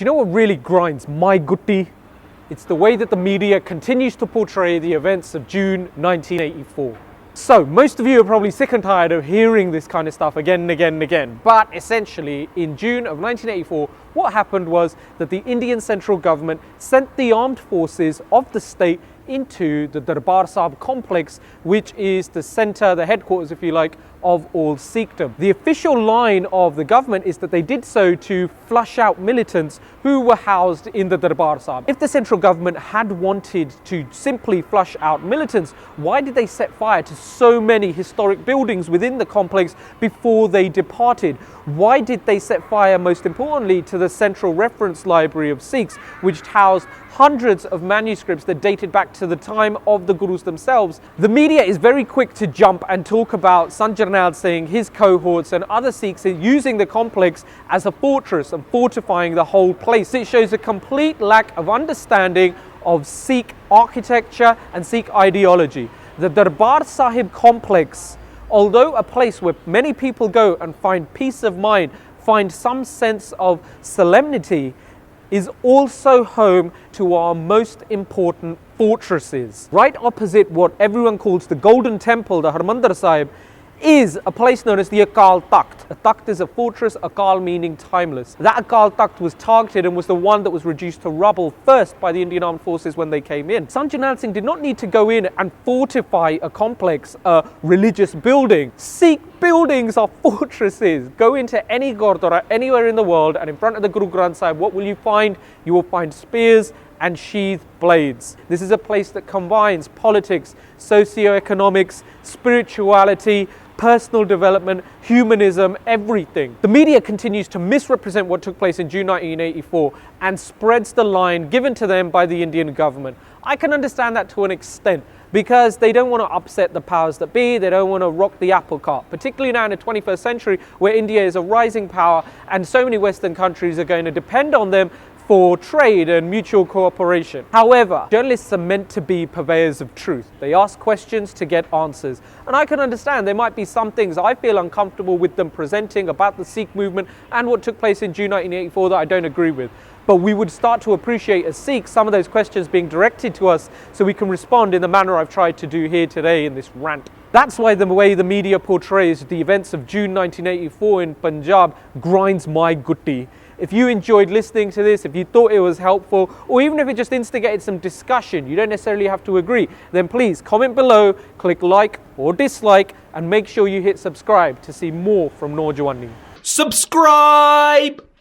You know what really grinds my gutti? It's the way that the media continues to portray the events of June 1984. So, most of you are probably sick and tired of hearing this kind of stuff again and again and again. But essentially, in June of 1984, what happened was that the Indian central government sent the armed forces of the state into the Darbar Sahib complex, which is the center, the headquarters, if you like, of all Sikhdom. The official line of the government is that they did so to flush out militants who were housed in the Darbar Sahib. If the central government had wanted to simply flush out militants, why did they set fire to so many historic buildings within the complex before they departed? Why did they set fire, most importantly, to the central reference library of Sikhs, which housed hundreds of manuscripts that dated back to the time of the Gurus themselves? The media is very quick to jump and talk about Sanjarnail Singh, his cohorts and other Sikhs using the complex as a fortress and fortifying the whole place. It shows a complete lack of understanding of Sikh architecture and Sikh ideology. The Darbar Sahib complex, although a place where many people go and find peace of mind, find some sense of solemnity, is also home to our most important fortresses. Right opposite what everyone calls the Golden Temple, the Harwinder Sahib, is a place known as the Akal Takht. A Takht is a fortress, Akal meaning timeless. That Akal Takht was targeted and was the one that was reduced to rubble first by the Indian Armed Forces when they came in. Sanjarnail Singh did not need to go in and fortify a complex, a religious building. Sikh buildings are fortresses. Go into any Gurdwara anywhere in the world and in front of the Guru Granth Sahib, what will you find? You will find spears and sheathed blades. This is a place that combines politics, socio-economics, spirituality, personal development, humanism, everything. The media continues to misrepresent what took place in June 1984 and spreads the line given to them by the Indian government. I can understand that to an extent because they don't want to upset the powers that be, they don't want to rock the apple cart, particularly now in the 21st century where India is a rising power and so many Western countries are going to depend on them for trade and mutual cooperation. However, journalists are meant to be purveyors of truth. They ask questions to get answers. And I can understand there might be some things I feel uncomfortable with them presenting about the Sikh movement and what took place in June 1984 that I don't agree with. But we would start to appreciate as Sikhs some of those questions being directed to us so we can respond in the manner I've tried to do here today in this rant. That's why the way the media portrays the events of June 1984 in Punjab grinds my gutti. If you enjoyed listening to this, if you thought it was helpful, or even if it just instigated some discussion, you don't necessarily have to agree, then please comment below, click like or dislike, and make sure you hit subscribe to see more from naujawani. Subscribe!